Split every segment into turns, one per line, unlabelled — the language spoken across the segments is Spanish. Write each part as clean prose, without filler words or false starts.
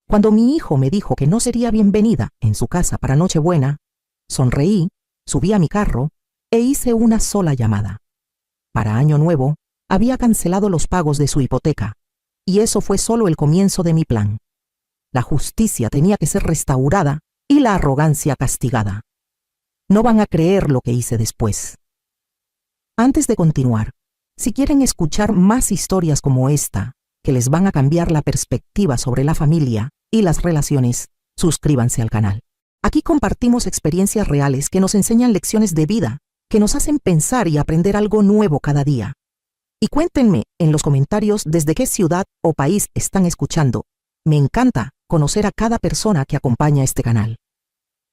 Cuando mi hijo me dijo que no sería bienvenida en su casa para Nochebuena, sonreí, subí a mi carro e hice una sola llamada. Para Año Nuevo, había cancelado los pagos de su hipoteca, y eso fue solo el comienzo de mi plan. La justicia tenía que ser restaurada y la arrogancia castigada. No van a creer lo que hice después. Antes de continuar, si quieren escuchar más historias como esta, que les van a cambiar la perspectiva sobre la familia y las relaciones, suscríbanse al canal. Aquí compartimos experiencias reales que nos enseñan lecciones de vida, que nos hacen pensar y aprender algo nuevo cada día. Y cuéntenme en los comentarios desde qué ciudad o país están escuchando. Me encanta conocer a cada persona que acompaña este canal.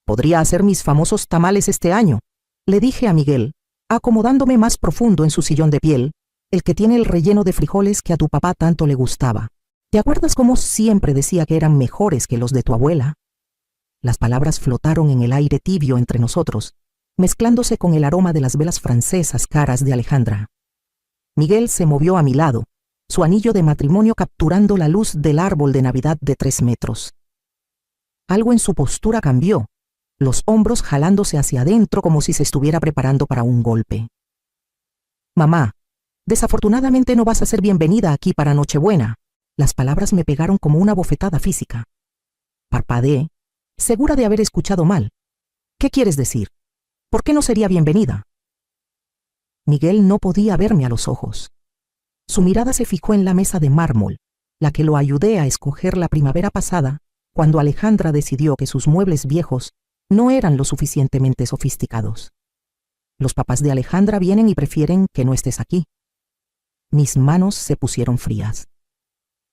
Podría hacer mis famosos tamales este año, le dije a Miguel, acomodándome más profundo en su sillón de piel, el que tiene el relleno de frijoles que a tu papá tanto le gustaba. ¿Te acuerdas cómo siempre decía que eran mejores que los de tu abuela? Las palabras flotaron en el aire tibio entre nosotros, mezclándose con el aroma de las velas francesas caras de Alejandra. Miguel se movió a mi lado, su anillo de matrimonio capturando la luz del árbol de Navidad de 3 metros. Algo en su postura cambió, los hombros jalándose hacia adentro como si se estuviera preparando para un golpe. Mamá, desafortunadamente no vas a ser bienvenida aquí para Nochebuena. Las palabras me pegaron como una bofetada física. Parpadeé, segura de haber escuchado mal. ¿Qué quieres decir? ¿Por qué no sería bienvenida? Miguel no podía verme a los ojos. Su mirada se fijó en la mesa de mármol, la que lo ayudé a escoger la primavera pasada, cuando Alejandra decidió que sus muebles viejos no eran lo suficientemente sofisticados. Los papás de Alejandra vienen y prefieren que no estés aquí. Mis manos se pusieron frías.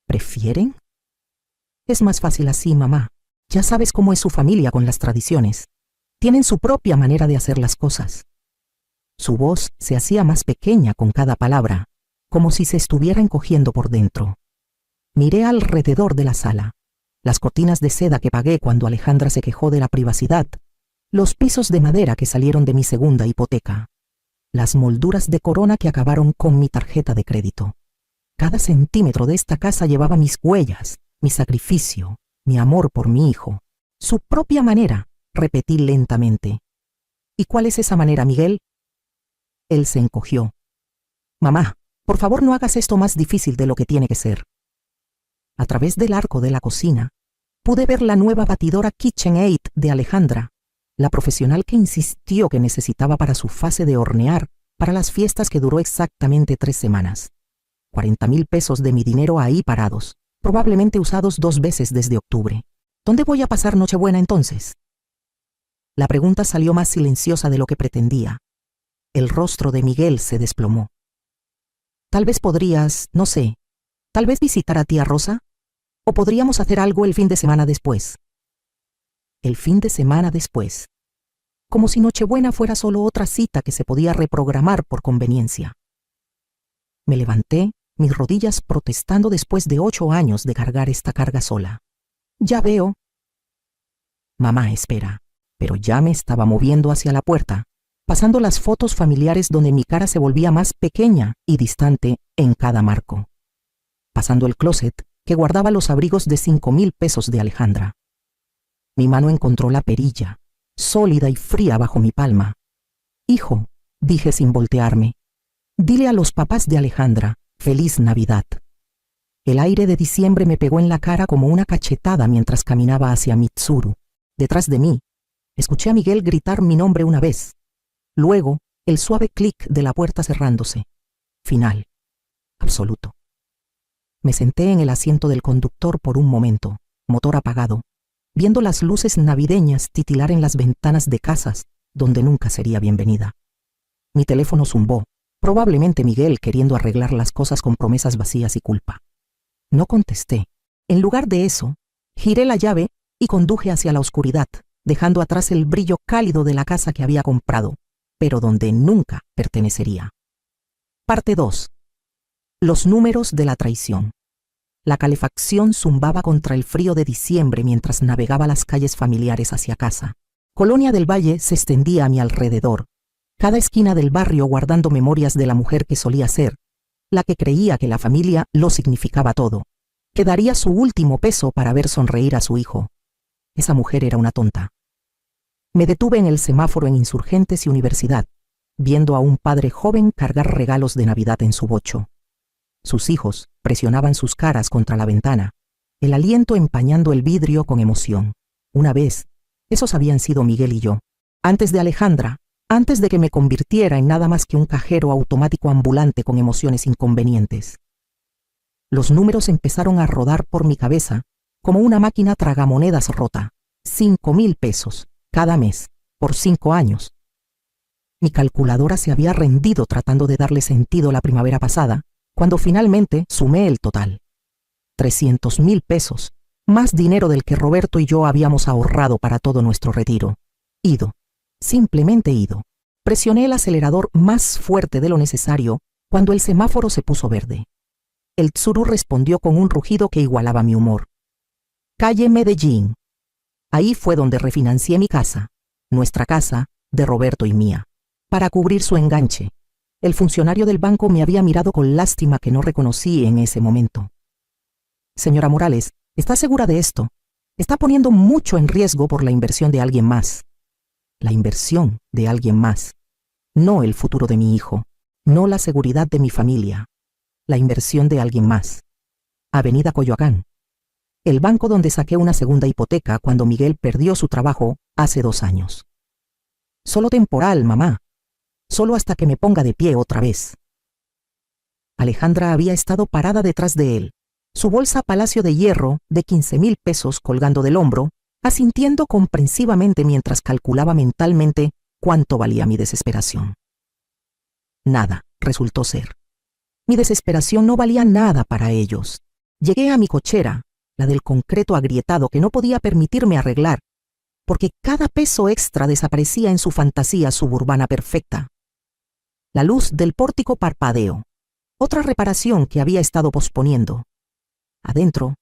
¿Prefieren? Es más fácil así, mamá. Ya sabes cómo es su familia con las tradiciones. Tienen su propia manera de hacer las cosas. Su voz se hacía más pequeña con cada palabra, como si se estuviera encogiendo por dentro. Miré alrededor de la sala. Las cortinas de seda que pagué cuando Alejandra se quejó de la privacidad, los pisos de madera que salieron de mi segunda hipoteca, las molduras de corona que acabaron con mi tarjeta de crédito. Cada centímetro de esta casa llevaba mis huellas, mi sacrificio, mi amor por mi hijo. Su propia manera, repetí lentamente. ¿Y cuál es esa manera, Miguel? Él se encogió. Mamá, por favor no hagas esto más difícil de lo que tiene que ser. A través del arco de la cocina, pude ver la nueva batidora KitchenAid de Alejandra, la profesional que insistió que necesitaba para su fase de hornear para las fiestas que duró exactamente 3 semanas. 40,000 pesos de mi dinero ahí parados, probablemente usados 2 veces desde octubre. ¿Dónde voy a pasar Nochebuena entonces? La pregunta salió más silenciosa de lo que pretendía. El rostro de Miguel se desplomó. Tal vez podrías, no sé, tal vez visitar a tía Rosa, o podríamos hacer algo el fin de semana después. El fin de semana después. Como si Nochebuena fuera solo otra cita que se podía reprogramar por conveniencia. Me levanté, mis rodillas protestando después de 8 años de cargar esta carga sola. Ya veo. Mamá, espera. Pero ya me estaba moviendo hacia la puerta, pasando las fotos familiares donde mi cara se volvía más pequeña y distante en cada marco. Pasando el closet que guardaba los abrigos de 5,000 pesos de Alejandra. Mi mano encontró la perilla, sólida y fría bajo mi palma. Hijo, dije sin voltearme, dile a los papás de Alejandra, feliz Navidad. El aire de diciembre me pegó en la cara como una cachetada mientras caminaba hacia Mitsuru. Detrás de mí, escuché a Miguel gritar mi nombre una vez. Luego, el suave clic de la puerta cerrándose. Final. Absoluto. Me senté en el asiento del conductor por un momento, motor apagado, viendo las luces navideñas titilar en las ventanas de casas donde nunca sería bienvenida. Mi teléfono zumbó, probablemente Miguel queriendo arreglar las cosas con promesas vacías y culpa. No contesté. En lugar de eso, giré la llave y conduje hacia la oscuridad, dejando atrás el brillo cálido de la casa que había comprado, pero donde nunca pertenecería. Parte 2. Los números de la traición. La calefacción zumbaba contra el frío de diciembre mientras navegaba las calles familiares hacia casa. Colonia del Valle se extendía a mi alrededor, cada esquina del barrio guardando memorias de la mujer que solía ser, la que creía que la familia lo significaba todo, que daría su último peso para ver sonreír a su hijo. Esa mujer era una tonta. Me detuve en el semáforo en Insurgentes y Universidad, viendo a un padre joven cargar regalos de Navidad en su bocho. Sus hijos presionaban sus caras contra la ventana, el aliento empañando el vidrio con emoción. Una vez, esos habían sido Miguel y yo. Antes de Alejandra, antes de que me convirtiera en nada más que un cajero automático ambulante con emociones inconvenientes. Los números empezaron a rodar por mi cabeza como una máquina tragamonedas rota. 5,000 pesos cada mes, por 5 años. Mi calculadora se había rendido tratando de darle sentido la primavera pasada, cuando finalmente sumé el total. 300,000 pesos, más dinero del que Roberto y yo habíamos ahorrado para todo nuestro retiro. Ido, simplemente ido. Presioné el acelerador más fuerte de lo necesario cuando el semáforo se puso verde. El Tsuru respondió con un rugido que igualaba mi humor. Calle Medellín. Ahí fue donde refinancié mi casa, nuestra casa, de Roberto y mía. Para cubrir su enganche, el funcionario del banco me había mirado con lástima que no reconocí en ese momento. Señora Morales, ¿está segura de esto? Está poniendo mucho en riesgo por la inversión de alguien más. La inversión de alguien más. No el futuro de mi hijo, no la seguridad de mi familia. La inversión de alguien más. Avenida Coyoacán. El banco donde saqué una segunda hipoteca cuando Miguel perdió su trabajo hace 2 años. Solo temporal, mamá. Solo hasta que me ponga de pie otra vez. Alejandra había estado parada detrás de él, su bolsa Palacio de Hierro de 15,000 pesos colgando del hombro, asintiendo comprensivamente mientras calculaba mentalmente cuánto valía mi desesperación. Nada resultó ser. Mi desesperación no valía nada para ellos. Llegué a mi cochera, la del concreto agrietado que no podía permitirme arreglar, porque cada peso extra desaparecía en su fantasía suburbana perfecta. La luz del pórtico parpadeó, otra reparación que había estado posponiendo. Adentro,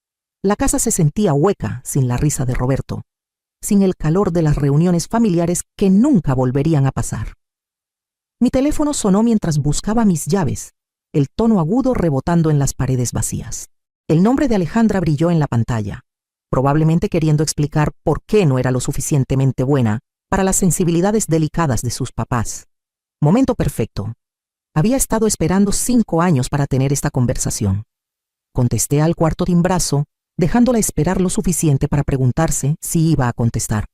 la casa se sentía hueca sin la risa de Roberto, sin el calor de las reuniones familiares que nunca volverían a pasar. Mi teléfono sonó mientras buscaba mis llaves, el tono agudo rebotando en las paredes vacías. El nombre de Alejandra brilló en la pantalla, probablemente queriendo explicar por qué no era lo suficientemente buena para las sensibilidades delicadas de sus papás. Momento perfecto. Había estado esperando 5 años para tener esta conversación. Contesté al cuarto timbrazo, dejándola esperar lo suficiente para preguntarse si iba a contestar.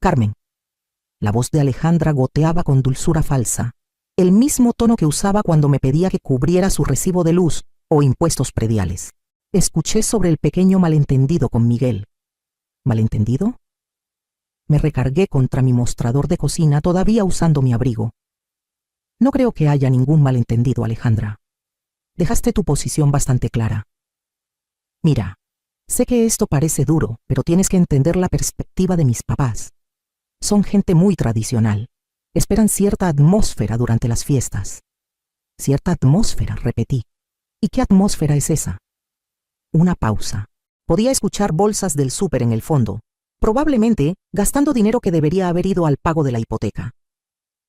Carmen. La voz de Alejandra goteaba con dulzura falsa, el mismo tono que usaba cuando me pedía que cubriera su recibo de luz o impuestos prediales. Escuché sobre el pequeño malentendido con Miguel. ¿Malentendido? Me recargué contra mi mostrador de cocina todavía usando mi abrigo. No creo que haya ningún malentendido, Alejandra. Dejaste tu posición bastante clara. Mira, sé que esto parece duro, pero tienes que entender la perspectiva de mis papás. Son gente muy tradicional. Esperan cierta atmósfera durante las fiestas. Cierta atmósfera, repetí. ¿Y qué atmósfera es esa? Una pausa. Podía escuchar bolsas del súper en el fondo, probablemente gastando dinero que debería haber ido al pago de la hipoteca.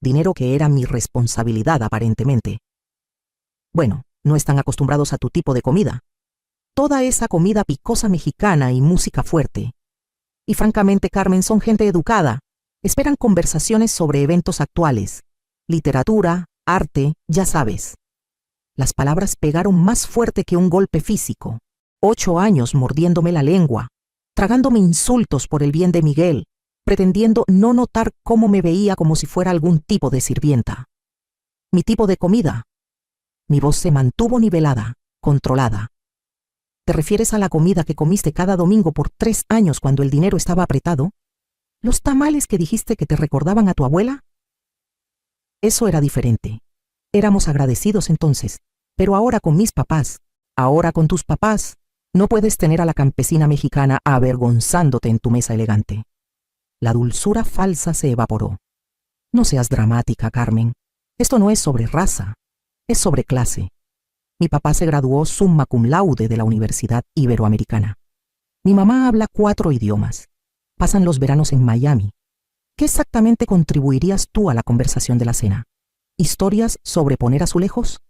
Dinero que era mi responsabilidad aparentemente. Bueno, no están acostumbrados a tu tipo de comida. Toda esa comida picosa mexicana y música fuerte. Y francamente, Carmen, son gente educada. Esperan conversaciones sobre eventos actuales, literatura, arte, ya sabes. Las palabras pegaron más fuerte que un golpe físico. 8 años mordiéndome la lengua, tragándome insultos por el bien de Miguel, pretendiendo no notar cómo me veía como si fuera algún tipo de sirvienta. Mi tipo de comida. Mi voz se mantuvo nivelada, controlada. ¿Te refieres a la comida que comiste cada domingo por 3 años cuando el dinero estaba apretado? ¿Los tamales que dijiste que te recordaban a tu abuela? Eso era diferente. Éramos agradecidos entonces, pero ahora con mis papás, ahora con tus papás, no puedes tener a la campesina mexicana avergonzándote en tu mesa elegante. La dulzura falsa se evaporó. No seas dramática, Carmen. Esto no es sobre raza, es sobre clase. Mi papá se graduó summa cum laude de la Universidad Iberoamericana. Mi mamá habla 4 idiomas. Pasan los veranos en Miami. ¿Qué exactamente contribuirías tú a la conversación de la cena? ¿Historias sobre poner azulejos?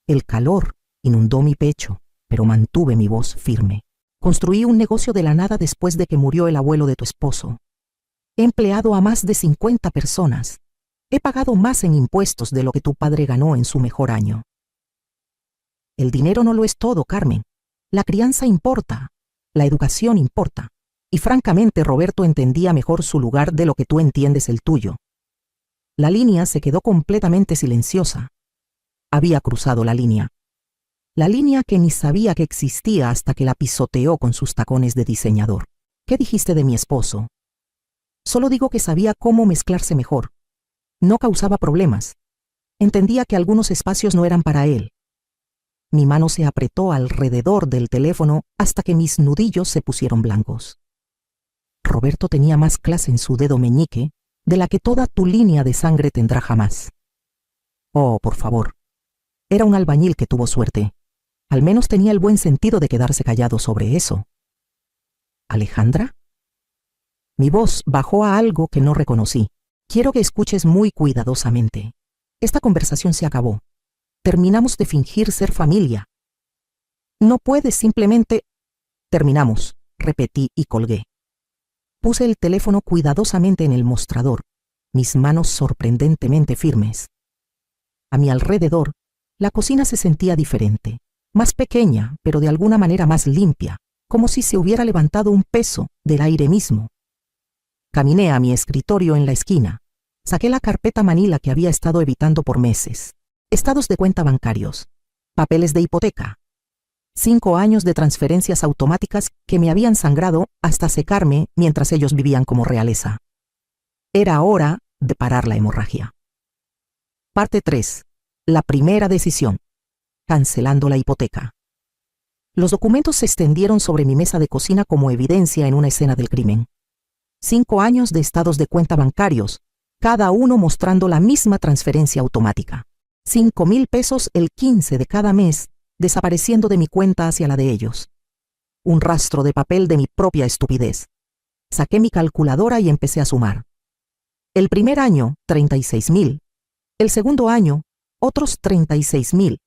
El calor inundó mi pecho, pero mantuve mi voz firme. Construí un negocio de la nada después de que murió el abuelo de tu esposo. He empleado a más de 50 personas. He pagado más en impuestos de lo que tu padre ganó en su mejor año. El dinero no lo es todo, Carmen. La crianza importa, la educación importa. Y francamente, Roberto entendía mejor su lugar de lo que tú entiendes el tuyo. La línea se quedó completamente silenciosa. Había cruzado la línea. La línea que ni sabía que existía hasta que la pisoteó con sus tacones de diseñador. ¿Qué dijiste de mi esposo? Solo digo que sabía cómo mezclarse mejor. No causaba problemas. Entendía que algunos espacios no eran para él. Mi mano se apretó alrededor del teléfono hasta que mis nudillos se pusieron blancos. Roberto tenía más clase en su dedo meñique de la que toda tu línea de sangre tendrá jamás. Oh, por favor. Era un albañil que tuvo suerte. Al menos tenía el buen sentido de quedarse callado sobre eso. ¿Alejandra? Mi voz bajó a algo que no reconocí. Quiero que escuches muy cuidadosamente. Esta conversación se acabó. Terminamos de fingir ser familia. No puedes simplemente... Terminamos, repetí y colgué. Puse el teléfono cuidadosamente en el mostrador, mis manos sorprendentemente firmes. A mi alrededor, la cocina se sentía diferente, más pequeña, pero de alguna manera más limpia, como si se hubiera levantado un peso del aire mismo. Caminé a mi escritorio en la esquina. Saqué la carpeta manila que había estado evitando por meses. Estados de cuenta bancarios, papeles de hipoteca, 5 años de transferencias automáticas que me habían sangrado hasta secarme mientras ellos vivían como realeza. Era hora de parar la hemorragia. Parte 3. La primera decisión. Cancelando la hipoteca. Los documentos se extendieron sobre mi mesa de cocina como evidencia en una escena del crimen. 5 años de estados de cuenta bancarios, cada uno mostrando la misma transferencia automática. 5,000 pesos el 15 de cada mes, desapareciendo de mi cuenta hacia la de ellos. Un rastro de papel de mi propia estupidez. Saqué mi calculadora y empecé a sumar. El primer año, 36,000. El segundo año, otros 36,000.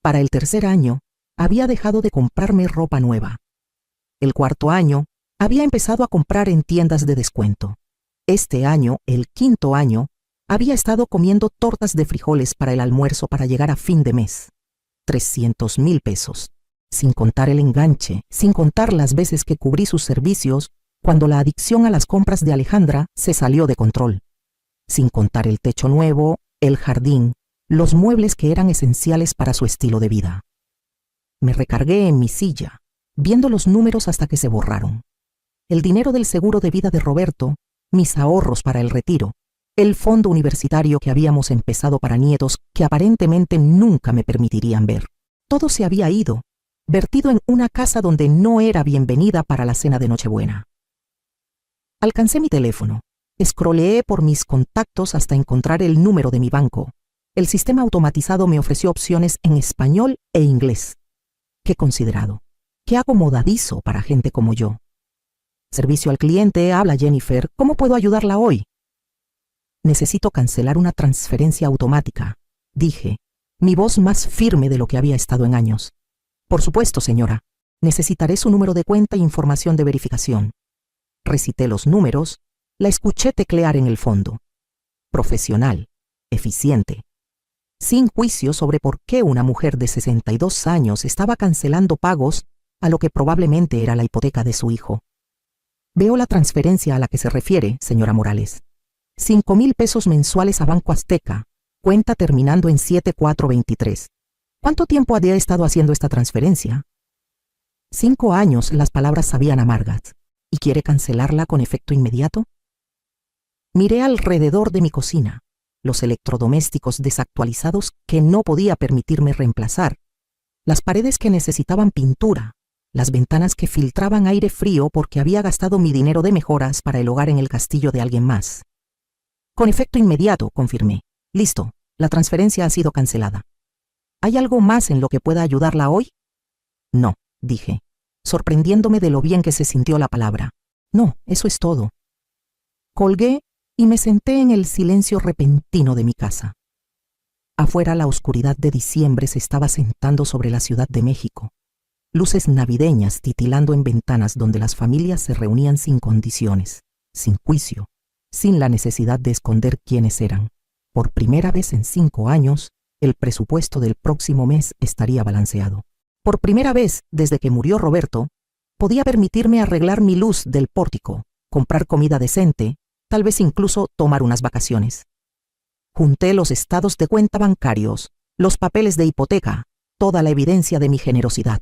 Para el tercer año, había dejado de comprarme ropa nueva. El cuarto año, había empezado a comprar en tiendas de descuento. Este año, el quinto año, había estado comiendo tortas de frijoles para el almuerzo para llegar a fin de mes. 300,000 pesos. Sin contar el enganche, sin contar las veces que cubrí sus servicios cuando la adicción a las compras de Alejandra se salió de control. Sin contar el techo nuevo, el jardín, los muebles que eran esenciales para su estilo de vida. Me recargué en mi silla, viendo los números hasta que se borraron. El dinero del seguro de vida de Roberto, mis ahorros para el retiro, el fondo universitario que habíamos empezado para nietos que aparentemente nunca me permitirían ver. Todo se había ido, vertido en una casa donde no era bienvenida para la cena de Nochebuena. Alcancé mi teléfono, escroleé por mis contactos hasta encontrar el número de mi banco. El sistema automatizado me ofreció opciones en español e inglés. Qué considerado, qué acomodadizo para gente como yo. Servicio al cliente, habla Jennifer, ¿cómo puedo ayudarla hoy? Necesito cancelar una transferencia automática, dije, mi voz más firme de lo que había estado en años. Por supuesto, señora. Necesitaré su número de cuenta e información de verificación. Recité los números, la escuché teclear en el fondo. Profesional, eficiente. Sin juicio sobre por qué una mujer de 62 años estaba cancelando pagos a lo que probablemente era la hipoteca de su hijo. Veo la transferencia a la que se refiere, señora Morales. 5,000 pesos mensuales a Banco Azteca, cuenta terminando en 7423. ¿Cuánto tiempo había estado haciendo esta transferencia? 5 años, las palabras sabían amargas. ¿Y quiere cancelarla con efecto inmediato? Miré alrededor de mi cocina, los electrodomésticos desactualizados que no podía permitirme reemplazar, las paredes que necesitaban pintura, las ventanas que filtraban aire frío porque había gastado mi dinero de mejoras para el hogar en el castillo de alguien más. Con efecto inmediato, confirmé. Listo, la transferencia ha sido cancelada. ¿Hay algo más en lo que pueda ayudarla hoy? No, dije, sorprendiéndome de lo bien que se sintió la palabra. No, eso es todo. Colgué y me senté en el silencio repentino de mi casa. Afuera la oscuridad de diciembre se estaba sentando sobre la Ciudad de México. luces navideñas titilando en ventanas donde las familias se reunían sin condiciones, sin juicio, sin la necesidad de esconder quiénes eran. Por primera vez en 5 años, el presupuesto del próximo mes estaría balanceado. Por primera vez desde que murió Roberto, podía permitirme arreglar mi luz del pórtico, comprar comida decente, tal vez incluso tomar unas vacaciones. Junté los estados de cuenta bancarios, los papeles de hipoteca, toda la evidencia de mi generosidad.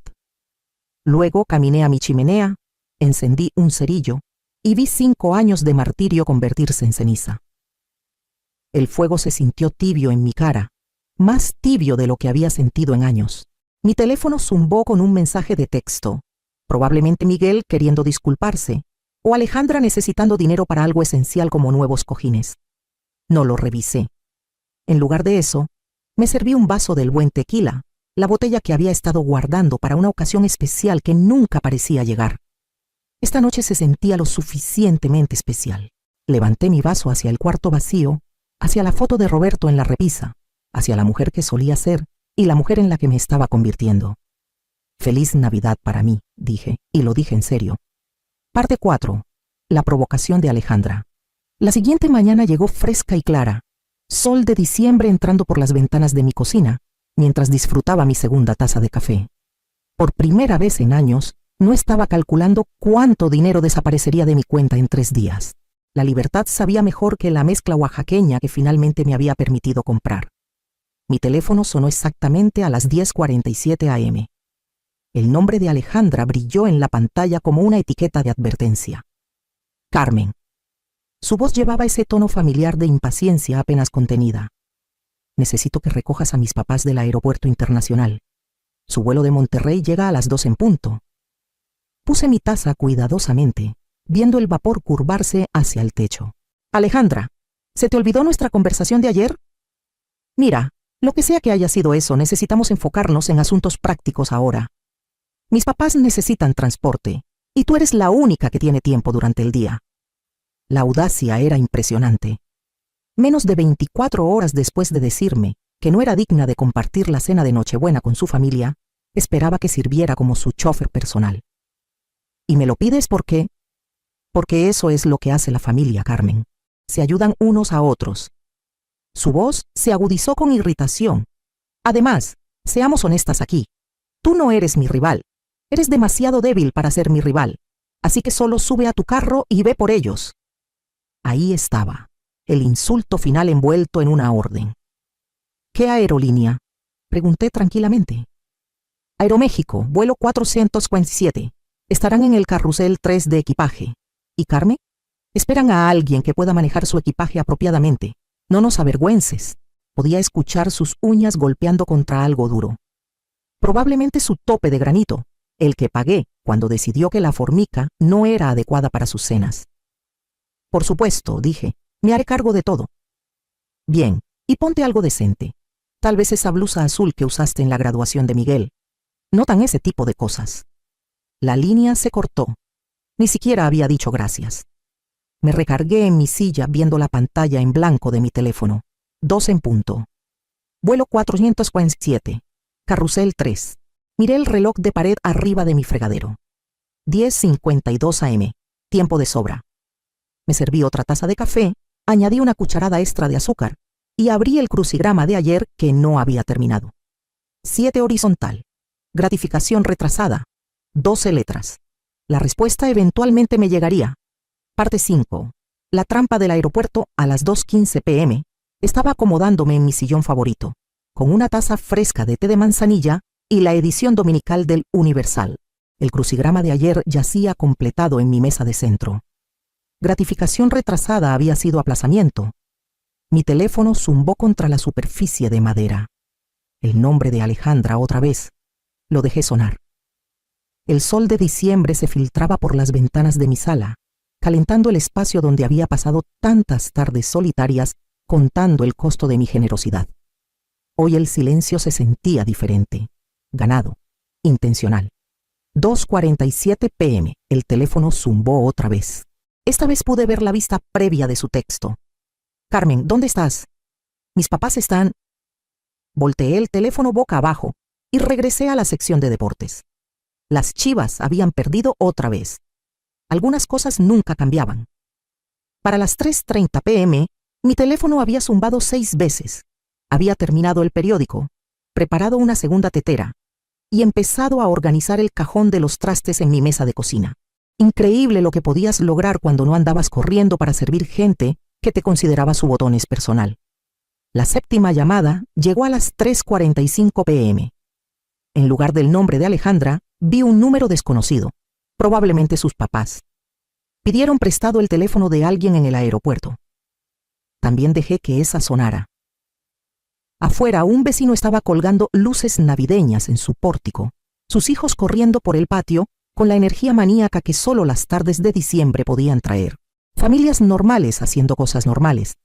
Luego caminé a mi chimenea, encendí un cerillo y vi 5 años de martirio convertirse en ceniza. El fuego se sintió tibio en mi cara, más tibio de lo que había sentido en años. Mi teléfono zumbó con un mensaje de texto, probablemente Miguel queriendo disculparse, o Alejandra necesitando dinero para algo esencial como nuevos cojines. No lo revisé. En lugar de eso, me serví un vaso del buen tequila, la botella que había estado guardando para una ocasión especial que nunca parecía llegar. Esta noche se sentía lo suficientemente especial. Levanté mi vaso hacia el cuarto vacío, hacia la foto de Roberto en la repisa, hacia la mujer que solía ser y la mujer en la que me estaba convirtiendo. Feliz Navidad para mí, dije, y lo dije en serio. Parte 4. La provocación de Alejandra. La siguiente mañana llegó fresca y clara, sol de diciembre entrando por las ventanas de mi cocina, mientras disfrutaba mi segunda taza de café. Por primera vez en años, no estaba calculando cuánto dinero desaparecería de mi cuenta en 3 días. La libertad sabía mejor que la mezcla oaxaqueña que finalmente me había permitido comprar. Mi teléfono sonó exactamente a las 10:47 am. El nombre de Alejandra brilló en la pantalla como una etiqueta de advertencia. Carmen. Su voz llevaba ese tono familiar de impaciencia apenas contenida. Necesito que recojas a mis papás del aeropuerto internacional. Su vuelo de Monterrey llega a las 2 en punto. Puse mi taza cuidadosamente, viendo el vapor curvarse hacia el techo. Alejandra, ¿se te olvidó nuestra conversación de ayer? Mira, lo que sea que haya sido eso, necesitamos enfocarnos en asuntos prácticos ahora. Mis papás necesitan transporte, y tú eres la única que tiene tiempo durante el día. La audacia era impresionante. Menos de 24 horas después de decirme que no era digna de compartir la cena de Nochebuena con su familia, esperaba que sirviera como su chofer personal. ¿Y me lo pides por qué? Porque eso es lo que hace la familia, Carmen. Se ayudan unos a otros. Su voz se agudizó con irritación. Además, seamos honestas aquí. Tú no eres mi rival. Eres demasiado débil para ser mi rival. Así que solo sube a tu carro y ve por ellos. Ahí estaba, el insulto final envuelto en una orden. ¿Qué aerolínea? Pregunté tranquilamente. Aeroméxico, vuelo 447. Estarán en el carrusel 3 de equipaje. ¿Y Carmen? Esperan a alguien que pueda manejar su equipaje apropiadamente. No nos avergüences. Podía escuchar sus uñas golpeando contra algo duro. Probablemente su tope de granito, el que pagué cuando decidió que la formica no era adecuada para sus cenas. Por supuesto, dije, me haré cargo de todo. Bien, y ponte algo decente. Tal vez esa blusa azul que usaste en la graduación de Miguel. Notan ese tipo de cosas. La línea se cortó. Ni siquiera había dicho gracias. Me recargué en mi silla viendo la pantalla en blanco de mi teléfono. 2 en punto. Vuelo 447. Carrusel 3. Miré el reloj de pared arriba de mi fregadero. 10:52 am. Tiempo de sobra. Me serví otra taza de café, añadí una cucharada extra de azúcar y abrí el crucigrama de ayer que no había terminado. 7 horizontal. Gratificación retrasada. 12 letras. La respuesta eventualmente me llegaría. Parte 5. La trampa del aeropuerto a las 2:15 p.m. Estaba acomodándome en mi sillón favorito, con una taza fresca de té de manzanilla y la edición dominical del Universal. El crucigrama de ayer yacía completado en mi mesa de centro. Gratificación retrasada había sido aplazamiento. Mi teléfono zumbó contra la superficie de madera. El nombre de Alejandra otra vez. Lo dejé sonar. El sol de diciembre se filtraba por las ventanas de mi sala, calentando el espacio donde había pasado tantas tardes solitarias contando el costo de mi generosidad. Hoy el silencio se sentía diferente, ganado, intencional. 2:47 p.m. El teléfono zumbó otra vez. Esta vez pude ver la vista previa de su texto. Carmen, ¿dónde estás? Mis papás están... Volteé el teléfono boca abajo y regresé a la sección de deportes. Las Chivas habían perdido otra vez. Algunas cosas nunca cambiaban. Para las 3:30 p.m., mi teléfono había zumbado 6 veces. Había terminado el periódico, preparado una segunda tetera y empezado a organizar el cajón de los trastes en mi mesa de cocina. Increíble lo que podías lograr cuando no andabas corriendo para servir gente que te consideraba su botones personal. La 7ª llamada llegó a las 3:45 p.m. En lugar del nombre de Alejandra, vi un número desconocido, probablemente sus papás. Pidieron prestado el teléfono de alguien en el aeropuerto. También dejé que esa sonara. Afuera, un vecino estaba colgando luces navideñas en su pórtico, sus hijos corriendo por el patio con la energía maníaca que solo las tardes de diciembre podían traer. Familias normales haciendo cosas normales.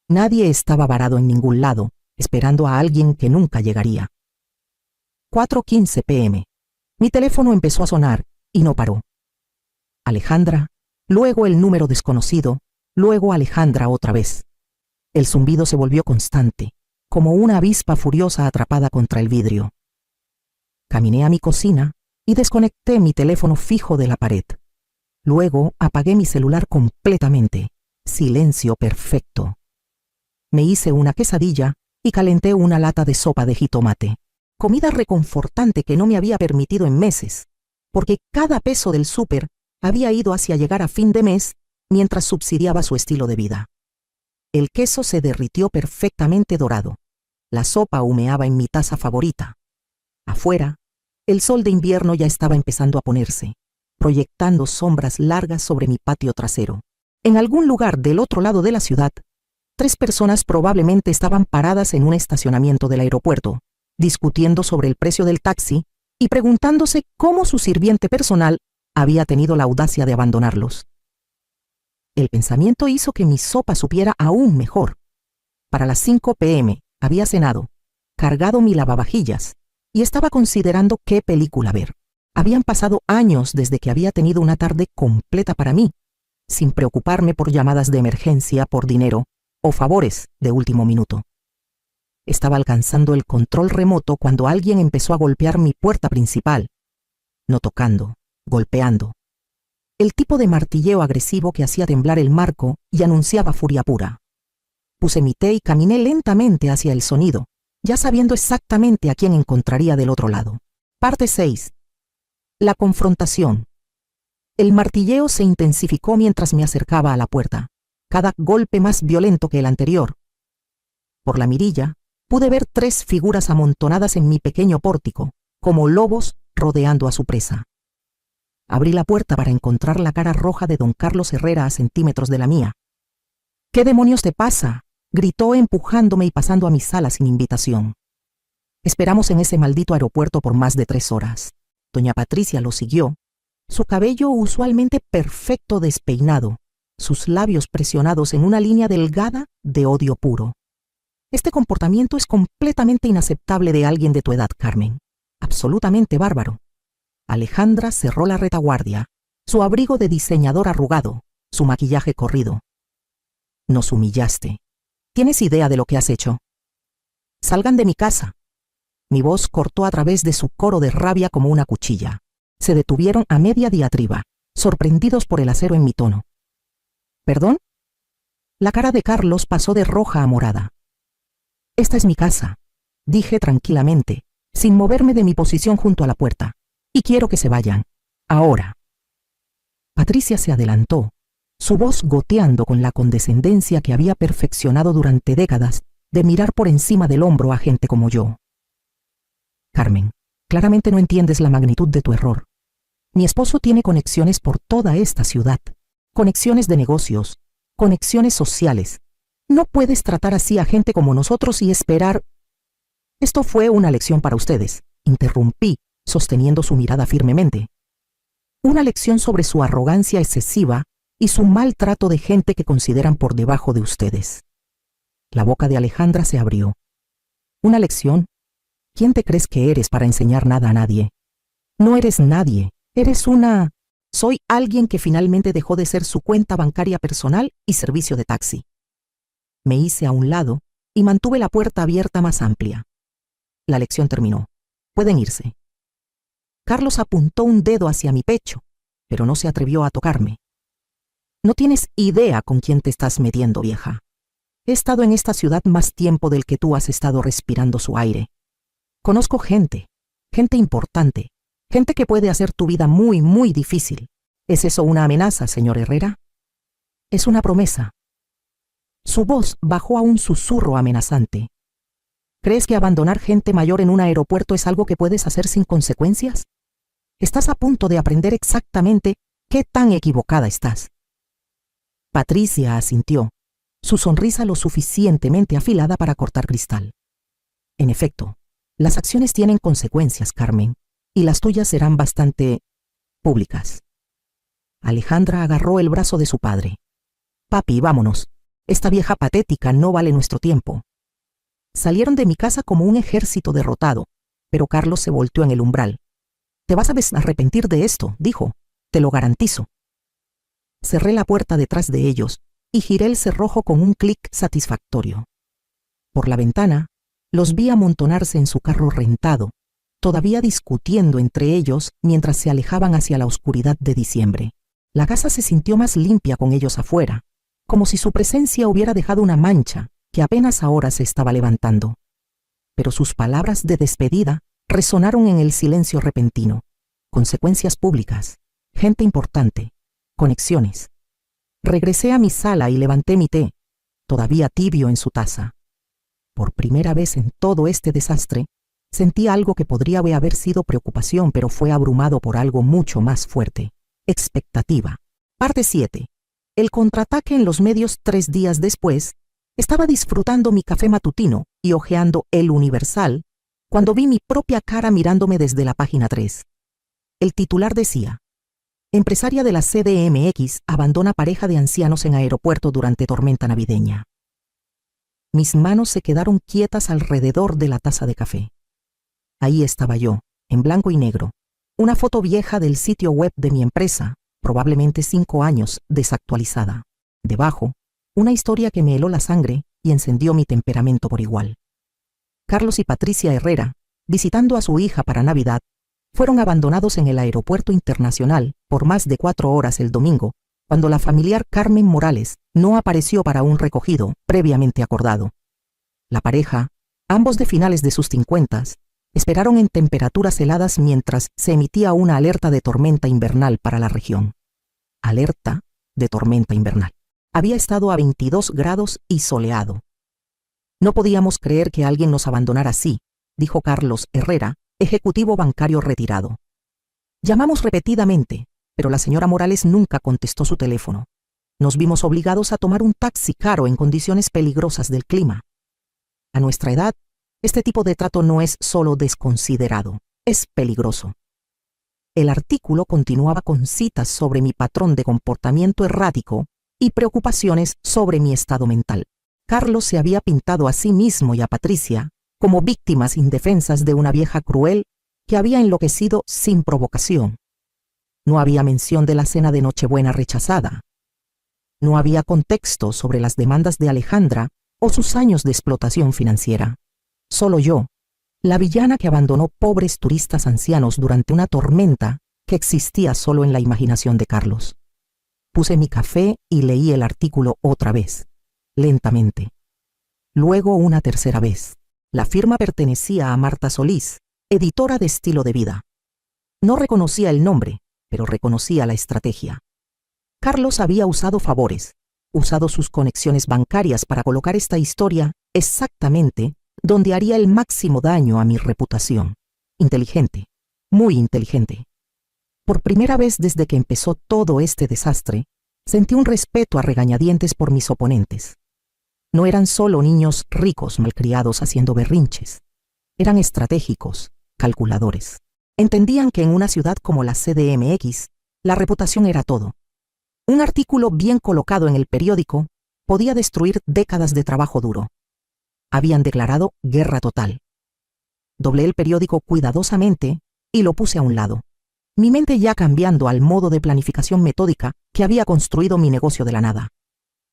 Nadie estaba varado en ningún lado, esperando a alguien que nunca llegaría. 4:15 p.m. Mi teléfono empezó a sonar y no paró. Alejandra, luego el número desconocido, luego Alejandra otra vez. El zumbido se volvió constante, como una avispa furiosa atrapada contra el vidrio. Caminé a mi cocina y desconecté mi teléfono fijo de la pared. Luego apagué mi celular completamente. Silencio perfecto. Me hice una quesadilla y calenté una lata de sopa de jitomate. Comida reconfortante que no me había permitido en meses, porque cada peso del súper había ido hacia llegar a fin de mes mientras subsidiaba su estilo de vida. El queso se derritió perfectamente dorado. La sopa humeaba en mi taza favorita. Afuera, el sol de invierno ya estaba empezando a ponerse, proyectando sombras largas sobre mi patio trasero. En algún lugar del otro lado de la ciudad, 3 personas probablemente estaban paradas en un estacionamiento del aeropuerto, discutiendo sobre el precio del taxi y preguntándose cómo su sirviente personal había tenido la audacia de abandonarlos. El pensamiento hizo que mi sopa supiera aún mejor. Para las 5 p.m. había cenado, cargado mi lavavajillas y estaba considerando qué película ver. Habían pasado años desde que había tenido una tarde completa para mí, sin preocuparme por llamadas de emergencia, por dinero o favores de último minuto. Estaba alcanzando el control remoto cuando alguien empezó a golpear mi puerta principal. No tocando, golpeando. El tipo de martilleo agresivo que hacía temblar el marco y anunciaba furia pura. Puse mi té y caminé lentamente hacia el sonido, ya sabiendo exactamente a quién encontraría del otro lado. Parte 6. La confrontación. El martilleo se intensificó mientras me acercaba a la puerta, cada golpe más violento que el anterior. Por la mirilla, pude ver 3 figuras amontonadas en mi pequeño pórtico, como lobos rodeando a su presa. Abrí la puerta para encontrar la cara roja de don Carlos Herrera a centímetros de la mía. «¿Qué demonios te pasa?», gritó empujándome y pasando a mi sala sin invitación. Esperamos en ese maldito aeropuerto por más de 3 horas. Doña Patricia lo siguió, su cabello usualmente perfecto despeinado, sus labios presionados en una línea delgada de odio puro. Este comportamiento es completamente inaceptable de alguien de tu edad, Carmen. Absolutamente bárbaro. Alejandra cerró la retaguardia, su abrigo de diseñador arrugado, su maquillaje corrido. Nos humillaste. ¿Tienes idea de lo que has hecho? Salgan de mi casa. Mi voz cortó a través de su coro de rabia como una cuchilla. Se detuvieron a media diatriba, sorprendidos por el acero en mi tono. ¿Perdón? La cara de Carlos pasó de roja a morada. Esta es mi casa, dije tranquilamente, sin moverme de mi posición junto a la puerta. Y quiero que se vayan. Ahora. Patricia se adelantó, su voz goteando con la condescendencia que había perfeccionado durante décadas de mirar por encima del hombro a gente como yo. Carmen, claramente no entiendes la magnitud de tu error. Mi esposo tiene conexiones por toda esta ciudad, conexiones de negocios, conexiones sociales. No puedes tratar así a gente como nosotros y esperar... Esto fue una lección para ustedes, interrumpí, sosteniendo su mirada firmemente. Una lección sobre su arrogancia excesiva y su maltrato de gente que consideran por debajo de ustedes. La boca de Alejandra se abrió. ¿Una lección? ¿Quién te crees que eres para enseñar nada a nadie? No eres nadie, eres una... Soy alguien que finalmente dejó de ser su cuenta bancaria personal y servicio de taxi. Me hice a un lado y mantuve la puerta abierta más amplia. La lección terminó. Pueden irse. Carlos apuntó un dedo hacia mi pecho, pero no se atrevió a tocarme. No tienes idea con quién te estás metiendo, vieja. He estado en esta ciudad más tiempo del que tú has estado respirando su aire. Conozco gente importante, gente que puede hacer tu vida muy, muy difícil. ¿Es eso una amenaza, señor Herrera? Es una promesa. Su voz bajó a un susurro amenazante. ¿Crees que abandonar gente mayor en un aeropuerto es algo que puedes hacer sin consecuencias? Estás a punto de aprender exactamente qué tan equivocada estás. Patricia asintió, su sonrisa lo suficientemente afilada para cortar cristal. En efecto, las acciones tienen consecuencias, Carmen, y las tuyas serán bastante públicas. Alejandra agarró el brazo de su padre. Papi, vámonos. Esta vieja patética no vale nuestro tiempo. Salieron de mi casa como un ejército derrotado, pero Carlos se volteó en el umbral. Te vas a arrepentir de esto, dijo. Te lo garantizo. Cerré la puerta detrás de ellos y giré el cerrojo con un clic satisfactorio. Por la ventana, los vi amontonarse en su carro rentado, todavía discutiendo entre ellos mientras se alejaban hacia la oscuridad de diciembre. La casa se sintió más limpia con ellos afuera, como si su presencia hubiera dejado una mancha que apenas ahora se estaba levantando. Pero sus palabras de despedida resonaron en el silencio repentino. Consecuencias públicas, gente importante, conexiones. Regresé a mi sala y levanté mi té, todavía tibio en su taza. Por primera vez en todo este desastre, sentí algo que podría haber sido preocupación, pero fue abrumado por algo mucho más fuerte. Expectativa. Parte 7. El contraataque en los medios 3 días después. Estaba disfrutando mi café matutino y hojeando El Universal cuando vi mi propia cara mirándome desde la página 3. El titular decía: empresaria de la CDMX abandona pareja de ancianos en aeropuerto durante tormenta navideña. Mis manos se quedaron quietas alrededor de la taza de café. Ahí estaba yo, en blanco y negro, una foto vieja del sitio web de mi empresa, probablemente 5 años, desactualizada. Debajo, una historia que me heló la sangre y encendió mi temperamento por igual. Carlos y Patricia Herrera, visitando a su hija para Navidad, fueron abandonados en el aeropuerto internacional por más de 4 horas el domingo, cuando la familiar Carmen Morales no apareció para un recogido previamente acordado. La pareja, ambos de finales de sus 50s, esperaron en temperaturas heladas mientras se emitía una alerta de tormenta invernal para la región. Alerta de tormenta invernal. Había estado a 22 grados y soleado. No podíamos creer que alguien nos abandonara así, dijo Carlos Herrera, ejecutivo bancario retirado. Llamamos repetidamente, pero la señora Morales nunca contestó su teléfono. Nos vimos obligados a tomar un taxi caro en condiciones peligrosas del clima. A nuestra edad, este tipo de trato no es solo desconsiderado, es peligroso. El artículo continuaba con citas sobre mi patrón de comportamiento errático y preocupaciones sobre mi estado mental. Carlos se había pintado a sí mismo y a Patricia como víctimas indefensas de una vieja cruel que había enloquecido sin provocación. No había mención de la cena de Nochebuena rechazada. No había contexto sobre las demandas de Alejandra o sus años de explotación financiera. Solo yo, la villana que abandonó pobres turistas ancianos durante una tormenta que existía solo en la imaginación de Carlos. Puse mi café y leí el artículo otra vez, lentamente. Luego una tercera vez. La firma pertenecía a Marta Solís, editora de Estilo de Vida. No reconocía el nombre, pero reconocía la estrategia. Carlos había usado favores, usado sus conexiones bancarias para colocar esta historia exactamente donde haría el máximo daño a mi reputación. Inteligente, muy inteligente. Por primera vez desde que empezó todo este desastre, sentí un respeto a regañadientes por mis oponentes. No eran solo niños ricos malcriados haciendo berrinches. Eran estratégicos, calculadores. Entendían que en una ciudad como la CDMX, la reputación era todo. Un artículo bien colocado en el periódico podía destruir décadas de trabajo duro. Habían declarado guerra total. Doblé el periódico cuidadosamente y lo puse a un lado, mi mente ya cambiando al modo de planificación metódica que había construido mi negocio de la nada.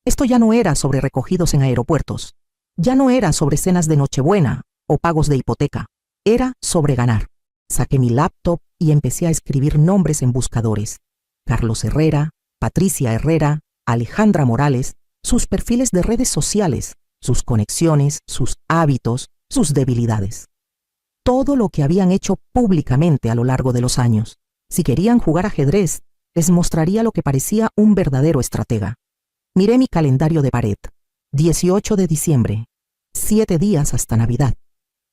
Esto ya no era sobre recogidos en aeropuertos, ya no era sobre cenas de Nochebuena o pagos de hipoteca, era sobre ganar. Saqué mi laptop y empecé a escribir nombres en buscadores. Carlos Herrera, Patricia Herrera, Alejandra Morales, sus perfiles de redes sociales, sus conexiones, sus hábitos, sus debilidades. Todo lo que habían hecho públicamente a lo largo de los años. Si querían jugar ajedrez, les mostraría lo que parecía un verdadero estratega. Miré mi calendario de pared. 18 de diciembre. 7 días hasta Navidad.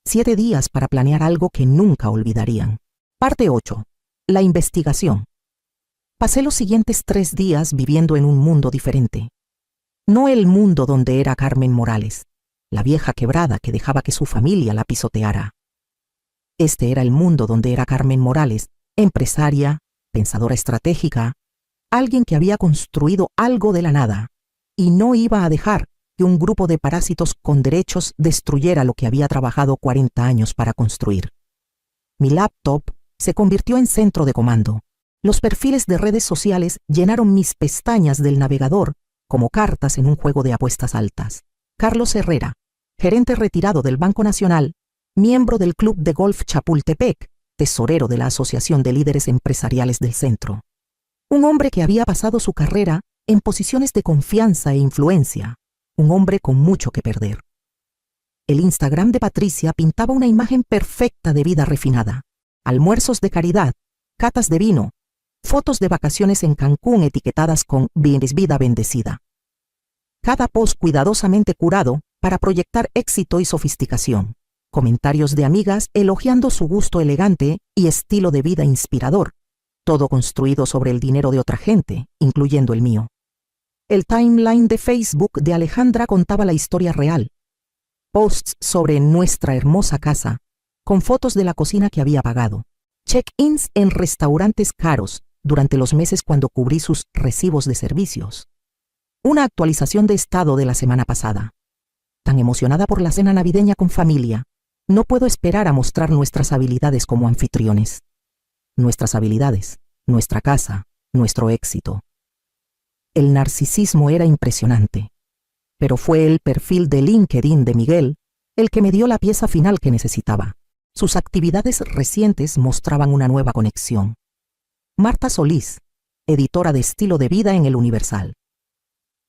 7 días para planear algo que nunca olvidarían. Parte 8. La investigación. Pasé los siguientes 3 días viviendo en un mundo diferente. No el mundo donde era Carmen Morales, la vieja quebrada que dejaba que su familia la pisoteara. Este era el mundo donde era Carmen Morales, empresaria, pensadora estratégica, alguien que había construido algo de la nada y no iba a dejar que un grupo de parásitos con derechos destruyera lo que había trabajado 40 años para construir. Mi laptop se convirtió en centro de comando. Los perfiles de redes sociales llenaron mis pestañas del navegador como cartas en un juego de apuestas altas. Carlos Herrera, gerente retirado del Banco Nacional, miembro del Club de Golf Chapultepec, tesorero de la Asociación de Líderes Empresariales del Centro. Un hombre que había pasado su carrera en posiciones de confianza e influencia. Un hombre con mucho que perder. El Instagram de Patricia pintaba una imagen perfecta de vida refinada. Almuerzos de caridad, catas de vino, fotos de vacaciones en Cancún etiquetadas con vida bendecida. Cada post cuidadosamente curado para proyectar éxito y sofisticación. Comentarios de amigas elogiando su gusto elegante y estilo de vida inspirador. Todo construido sobre el dinero de otra gente, incluyendo el mío. El timeline de Facebook de Alejandra contaba la historia real. Posts sobre nuestra hermosa casa, con fotos de la cocina que había pagado. Check-ins en restaurantes caros durante los meses cuando cubrí sus recibos de servicios. Una actualización de estado de la semana pasada. Tan emocionada por la cena navideña con familia, no puedo esperar a mostrar nuestras habilidades como anfitriones. Nuestras habilidades, nuestra casa, nuestro éxito. El narcisismo era impresionante, pero fue el perfil de LinkedIn de Miguel el que me dio la pieza final que necesitaba. Sus actividades recientes mostraban una nueva conexión. Marta Solís, editora de estilo de vida en El Universal.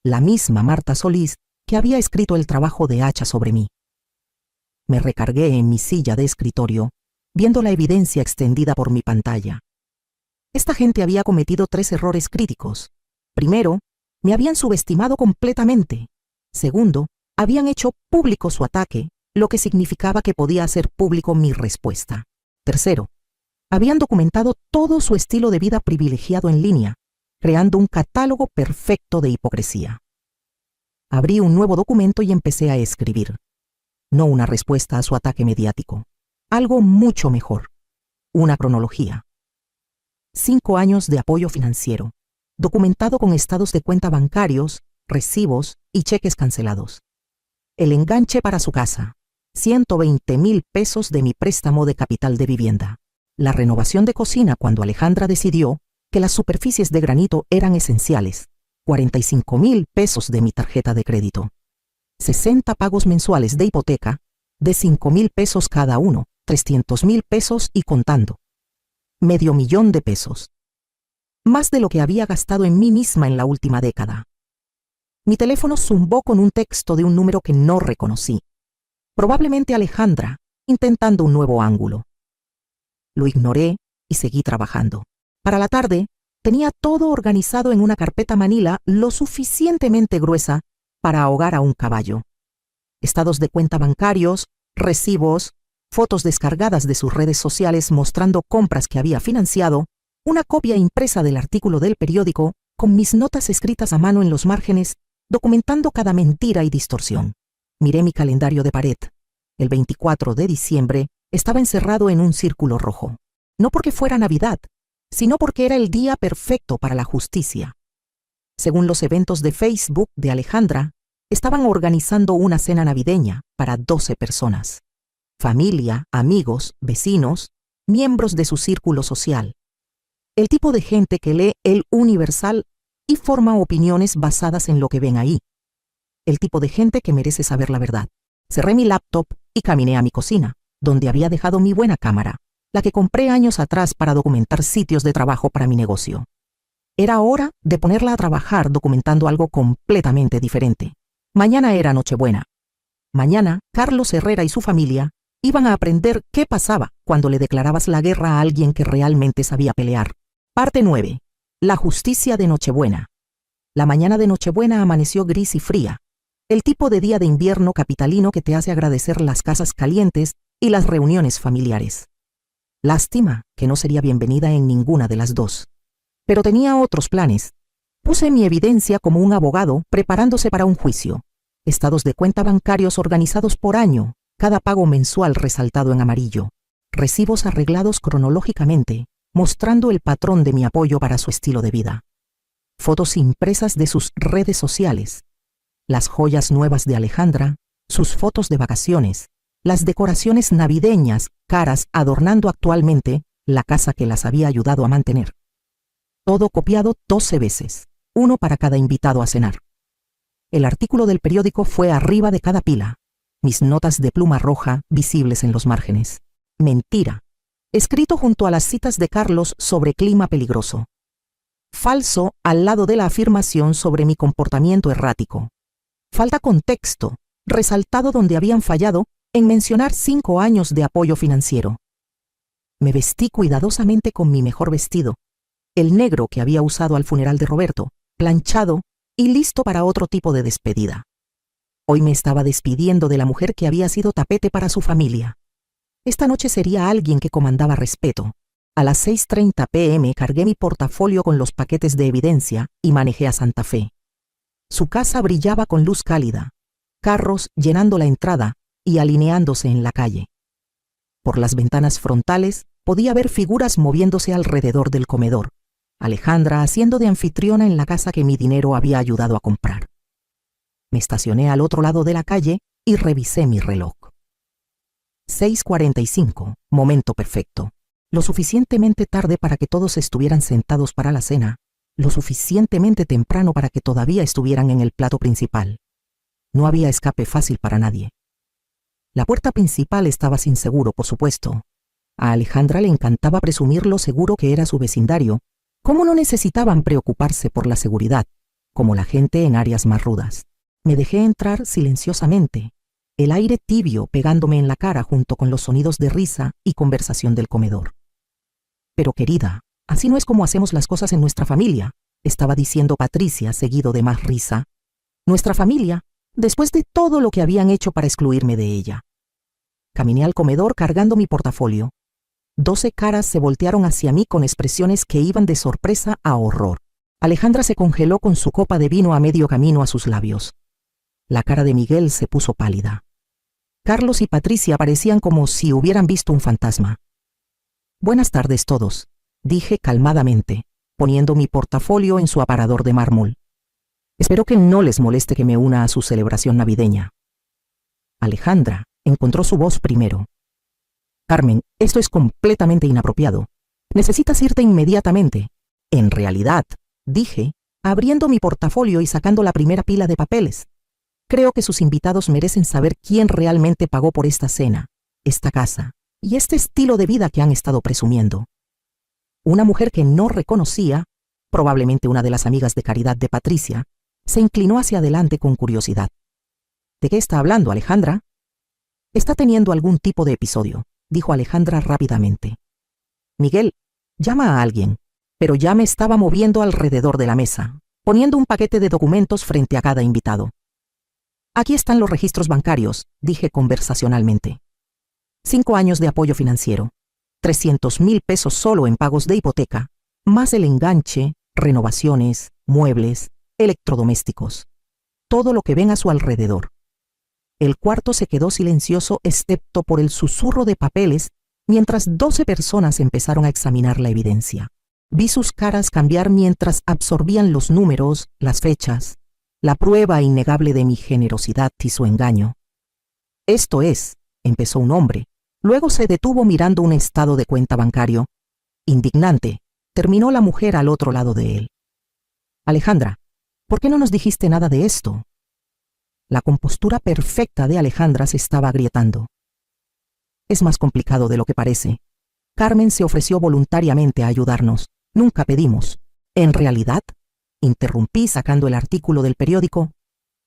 La misma Marta Solís que había escrito el trabajo de Hacha sobre mí. Me recargué en mi silla de escritorio, viendo la evidencia extendida por mi pantalla. Esta gente había cometido 3 errores críticos. Primero, me habían subestimado completamente. Segundo, habían hecho público su ataque, lo que significaba que podía hacer público mi respuesta. Tercero, habían documentado todo su estilo de vida privilegiado en línea, creando un catálogo perfecto de hipocresía. Abrí un nuevo documento y empecé a escribir. No una respuesta a su ataque mediático. Algo mucho mejor. Una cronología. 5 años de apoyo financiero, documentado con estados de cuenta bancarios, recibos y cheques cancelados. El enganche para su casa. 120,000 pesos de mi préstamo de capital de vivienda. La renovación de cocina cuando Alejandra decidió que las superficies de granito eran esenciales. 45,000 pesos de mi tarjeta de crédito. 60 pagos mensuales de hipoteca de 5,000 pesos cada uno, 300,000 pesos y contando. $500,000 de pesos. Más de lo que había gastado en mí misma en la última década. Mi teléfono zumbó con un texto de un número que no reconocí. Probablemente Alejandra, intentando un nuevo ángulo. Lo ignoré y seguí trabajando. Para la tarde, tenía todo organizado en una carpeta manila lo suficientemente gruesa para ahogar a un caballo. Estados de cuenta bancarios, recibos, fotos descargadas de sus redes sociales mostrando compras que había financiado, una copia impresa del artículo del periódico con mis notas escritas a mano en los márgenes, documentando cada mentira y distorsión. Miré mi calendario de pared. El 24 de diciembre estaba encerrado en un círculo rojo. No porque fuera Navidad, sino porque era el día perfecto para la justicia. Según los eventos de Facebook de Alejandra, estaban organizando una cena navideña para 12 personas. Familia, amigos, vecinos, miembros de su círculo social. El tipo de gente que lee El Universal y forma opiniones basadas en lo que ven ahí. El tipo de gente que merece saber la verdad. Cerré mi laptop y caminé a mi cocina, donde había dejado mi buena cámara. la que compré años atrás para documentar sitios de trabajo para mi negocio. Era hora de ponerla a trabajar documentando algo completamente diferente. Mañana era Nochebuena. Mañana, Carlos Herrera y su familia iban a aprender qué pasaba cuando le declarabas la guerra a alguien que realmente sabía pelear. Parte 9. La justicia de Nochebuena. La mañana de Nochebuena amaneció gris y fría, el tipo de día de invierno capitalino que te hace agradecer las casas calientes y las reuniones familiares. Lástima que no sería bienvenida en ninguna de las dos. Pero tenía otros planes. Puse mi evidencia como un abogado preparándose para un juicio. Estados de cuenta bancarios organizados por año, cada pago mensual resaltado en amarillo. Recibos arreglados cronológicamente, mostrando el patrón de mi apoyo para su estilo de vida. Fotos impresas de sus redes sociales. Las joyas nuevas de Alejandra, sus fotos de vacaciones, las decoraciones navideñas caras adornando actualmente la casa que las había ayudado a mantener. Todo copiado 12 veces, uno para cada invitado a cenar. El artículo del periódico fue arriba de cada pila, mis notas de pluma roja visibles en los márgenes. Mentira, escrito junto a las citas de Carlos sobre clima peligroso. Falso al lado de la afirmación sobre mi comportamiento errático. Falta contexto, resaltado donde habían fallado en mencionar 5 años de apoyo financiero. Me vestí cuidadosamente con mi mejor vestido, el negro que había usado al funeral de Roberto, planchado y listo para otro tipo de despedida. Hoy me estaba despidiendo de la mujer que había sido tapete para su familia. Esta noche sería alguien que comandaba respeto. A las 6:30 p.m. cargué mi portafolio con los paquetes de evidencia y manejé a Santa Fe. Su casa brillaba con luz cálida, carros llenando la entrada y alineándose en la calle. Por las ventanas frontales podía ver figuras moviéndose alrededor del comedor, Alejandra haciendo de anfitriona en la casa que mi dinero había ayudado a comprar. Me estacioné al otro lado de la calle y revisé mi reloj. 6:45, momento perfecto. Lo suficientemente tarde para que todos estuvieran sentados para la cena, lo suficientemente temprano para que todavía estuvieran en el plato principal. No había escape fácil para nadie. La puerta principal estaba sin seguro, por supuesto. A Alejandra le encantaba presumir lo seguro que era su vecindario. ¿Cómo no necesitaban preocuparse por la seguridad, como la gente en áreas más rudas? Me dejé entrar silenciosamente, el aire tibio pegándome en la cara junto con los sonidos de risa y conversación del comedor. Pero querida, así no es como hacemos las cosas en nuestra familia, estaba diciendo Patricia, seguido de más risa. Nuestra familia, después de todo lo que habían hecho para excluirme de ella. Caminé al comedor cargando mi portafolio. 12 caras se voltearon hacia mí con expresiones que iban de sorpresa a horror. Alejandra se congeló con su copa de vino a medio camino a sus labios. La cara de Miguel se puso pálida. Carlos y Patricia parecían como si hubieran visto un fantasma. Buenas tardes todos, dije calmadamente, poniendo mi portafolio en su aparador de mármol. Espero que no les moleste que me una a su celebración navideña. Alejandra encontró su voz primero. Carmen, esto es completamente inapropiado. Necesitas irte inmediatamente. En realidad, dije, abriendo mi portafolio y sacando la primera pila de papeles. Creo que sus invitados merecen saber quién realmente pagó por esta cena, esta casa y este estilo de vida que han estado presumiendo. Una mujer que no reconocía, probablemente una de las amigas de caridad de Patricia, se inclinó hacia adelante con curiosidad. ¿De qué está hablando, Alejandra? Está teniendo algún tipo de episodio, dijo Alejandra rápidamente. Miguel, llama a alguien, pero ya me estaba moviendo alrededor de la mesa, poniendo un paquete de documentos frente a cada invitado. Aquí están los registros bancarios, dije conversacionalmente. 5 años de apoyo financiero, 300,000 pesos solo en pagos de hipoteca, más el enganche, renovaciones, muebles, electrodomésticos. Todo lo que ven a su alrededor. El cuarto se quedó silencioso excepto por el susurro de papeles mientras 12 personas empezaron a examinar la evidencia. Vi sus caras cambiar mientras absorbían los números, las fechas, la prueba innegable de mi generosidad y su engaño. Esto es, empezó un hombre, luego se detuvo mirando un estado de cuenta bancario. Indignante, terminó la mujer al otro lado de él. Alejandra, ¿por qué no nos dijiste nada de esto? La compostura perfecta de Alejandra se estaba agrietando. Es más complicado de lo que parece. Carmen se ofreció voluntariamente a ayudarnos. Nunca pedimos. En realidad, interrumpí sacando el artículo del periódico,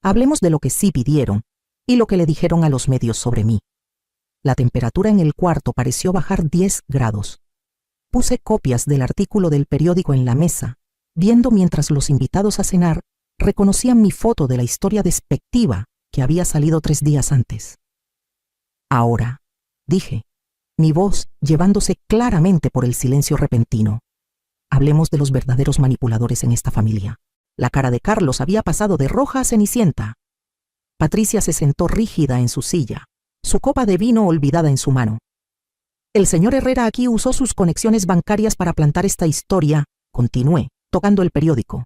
hablemos de lo que sí pidieron y lo que le dijeron a los medios sobre mí. La temperatura en el cuarto pareció bajar 10 grados. Puse copias del artículo del periódico en la mesa, viendo mientras los invitados a cenar reconocían mi foto de la historia despectiva que había salido 3 días antes. Ahora, dije, mi voz llevándose claramente por el silencio repentino, hablemos de los verdaderos manipuladores en esta familia. La cara de Carlos había pasado de roja a cenicienta. Patricia se sentó rígida en su silla, su copa de vino olvidada en su mano. El señor Herrera aquí usó sus conexiones bancarias para plantar esta historia, continué, tocando el periódico.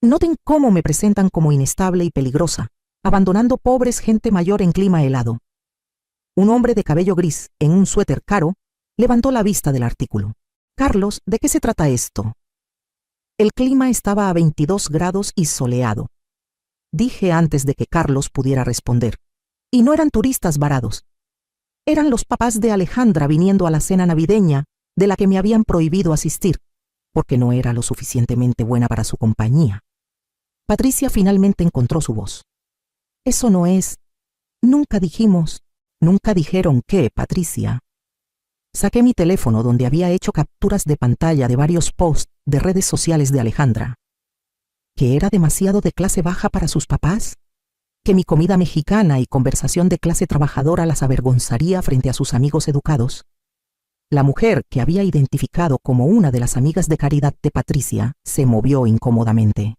Noten cómo me presentan como inestable y peligrosa, abandonando pobres gente mayor en clima helado. Un hombre de cabello gris, en un suéter caro, levantó la vista del artículo. Carlos, ¿de qué se trata esto? El clima estaba a 22 grados y soleado. Dije antes de que Carlos pudiera responder. Y no eran turistas varados. Eran los papás de Alejandra viniendo a la cena navideña de la que me habían prohibido asistir, porque no era lo suficientemente buena para su compañía. Patricia finalmente encontró su voz. Eso no es. Nunca dijeron qué, Patricia. Saqué mi teléfono donde había hecho capturas de pantalla de varios posts de redes sociales de Alejandra. ¿Que era demasiado de clase baja para sus papás? ¿Que mi comida mexicana y conversación de clase trabajadora las avergonzaría frente a sus amigos educados? La mujer, que había identificado como una de las amigas de caridad de Patricia, se movió incómodamente.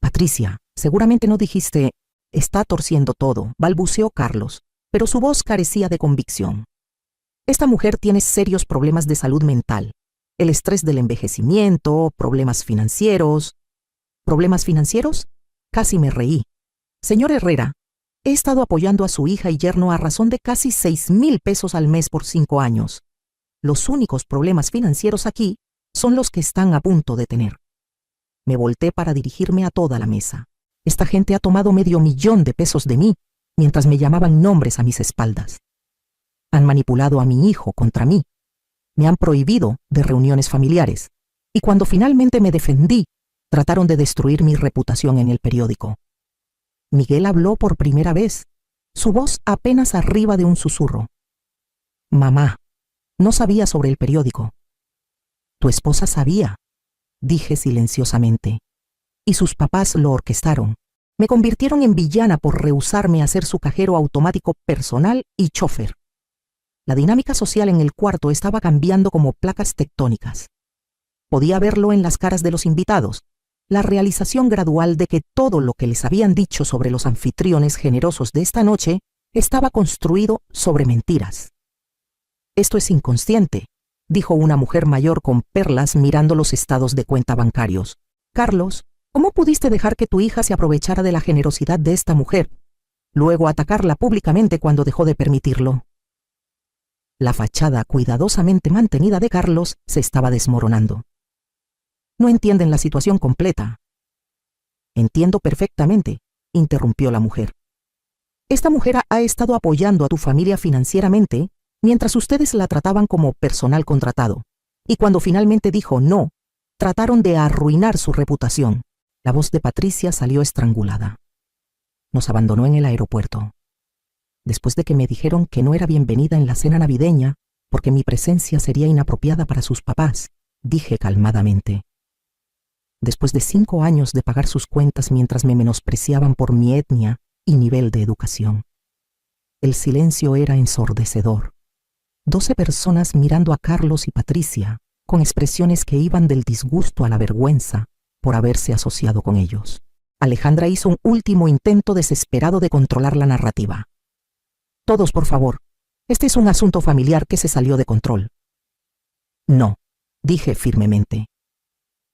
Patricia, seguramente no dijiste, está torciendo todo, balbuceó Carlos, pero su voz carecía de convicción. Esta mujer tiene serios problemas de salud mental, el estrés del envejecimiento, problemas financieros. ¿Problemas financieros? Casi me reí. Señor Herrera, he estado apoyando a su hija y yerno a razón de casi 6,000 pesos al mes por 5 años. Los únicos problemas financieros aquí son los que están a punto de tener. Me volteé para dirigirme a toda la mesa. Esta gente ha tomado $500,000 de mí, mientras me llamaban nombres a mis espaldas. Han manipulado a mi hijo contra mí. Me han prohibido de reuniones familiares. Y cuando finalmente me defendí, trataron de destruir mi reputación en el periódico. Miguel habló por primera vez, su voz apenas arriba de un susurro. Mamá, no sabía sobre el periódico. Tu esposa sabía, dije silenciosamente. Y sus papás lo orquestaron. Me convirtieron en villana por rehusarme a ser su cajero automático personal y chofer. La dinámica social en el cuarto estaba cambiando como placas tectónicas. Podía verlo en las caras de los invitados, la realización gradual de que todo lo que les habían dicho sobre los anfitriones generosos de esta noche estaba construido sobre mentiras. Esto es inconsciente, dijo una mujer mayor con perlas mirando los estados de cuenta bancarios. Carlos, ¿cómo pudiste dejar que tu hija se aprovechara de la generosidad de esta mujer, luego atacarla públicamente cuando dejó de permitirlo? La fachada cuidadosamente mantenida de Carlos se estaba desmoronando. No entienden la situación completa. Entiendo perfectamente, interrumpió la mujer. Esta mujer ha estado apoyando a tu familia financieramente mientras ustedes la trataban como personal contratado. Y cuando finalmente dijo no, trataron de arruinar su reputación. La voz de Patricia salió estrangulada. Nos abandonó en el aeropuerto. Después de que me dijeron que no era bienvenida en la cena navideña porque mi presencia sería inapropiada para sus papás, dije calmadamente. Después de 5 años de pagar sus cuentas mientras me menospreciaban por mi etnia y nivel de educación. El silencio era ensordecedor. 12 personas mirando a Carlos y Patricia, con expresiones que iban del disgusto a la vergüenza por haberse asociado con ellos. Alejandra hizo un último intento desesperado de controlar la narrativa. Todos, por favor. Este es un asunto familiar que se salió de control. No, dije firmemente.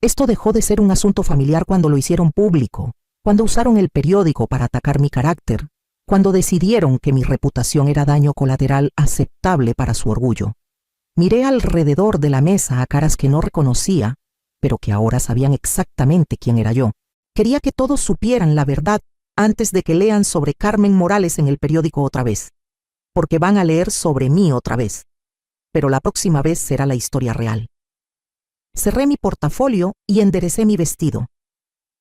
Esto dejó de ser un asunto familiar cuando lo hicieron público, cuando usaron el periódico para atacar mi carácter, cuando decidieron que mi reputación era daño colateral aceptable para su orgullo. Miré alrededor de la mesa a caras que no reconocía, pero que ahora sabían exactamente quién era yo. Quería que todos supieran la verdad antes de que lean sobre Carmen Morales en el periódico otra vez, porque van a leer sobre mí otra vez. pero la próxima vez será la historia real. Cerré mi portafolio y enderecé mi vestido.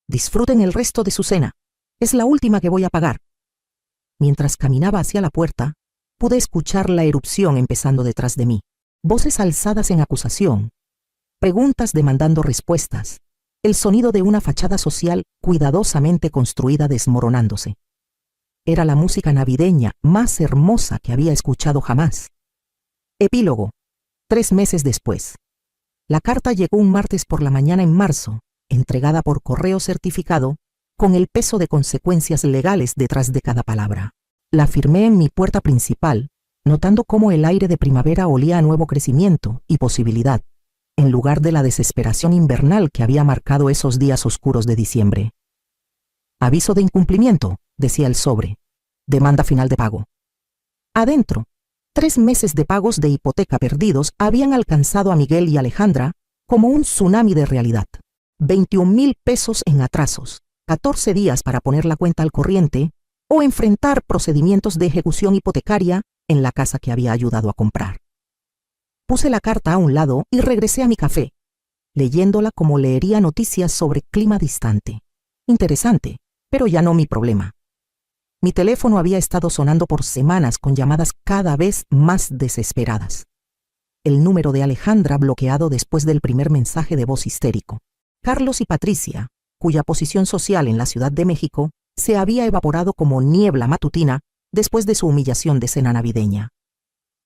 Disfruten el resto de su cena. Es la última que voy a pagar. Mientras caminaba hacia la puerta, pude escuchar la erupción empezando detrás de mí. Voces alzadas en acusación, preguntas demandando respuestas, el sonido de una fachada social cuidadosamente construida desmoronándose. Era la música navideña más hermosa que había escuchado jamás. Epílogo. 3 meses después. La carta llegó un martes por la mañana en marzo, entregada por correo certificado, con el peso de consecuencias legales detrás de cada palabra. La firmé en mi puerta principal, notando cómo el aire de primavera olía a nuevo crecimiento y posibilidad, en lugar de la desesperación invernal que había marcado esos días oscuros de diciembre. Aviso de incumplimiento, decía el sobre. Demanda final de pago. Adentro, 3 meses de pagos de hipoteca perdidos habían alcanzado a Miguel y Alejandra como un tsunami de realidad. 21,000 pesos en atrasos, 14 días para poner la cuenta al corriente o enfrentar procedimientos de ejecución hipotecaria en la casa que había ayudado a comprar. Puse la carta a un lado y regresé a mi café, leyéndola como leería noticias sobre clima distante. Interesante, pero ya no mi problema. Mi teléfono había estado sonando por semanas con llamadas cada vez más desesperadas. El número de Alejandra bloqueado después del primer mensaje de voz histérico. Carlos y Patricia, cuya posición social en la Ciudad de México se había evaporado como niebla matutina después de su humillación de cena navideña.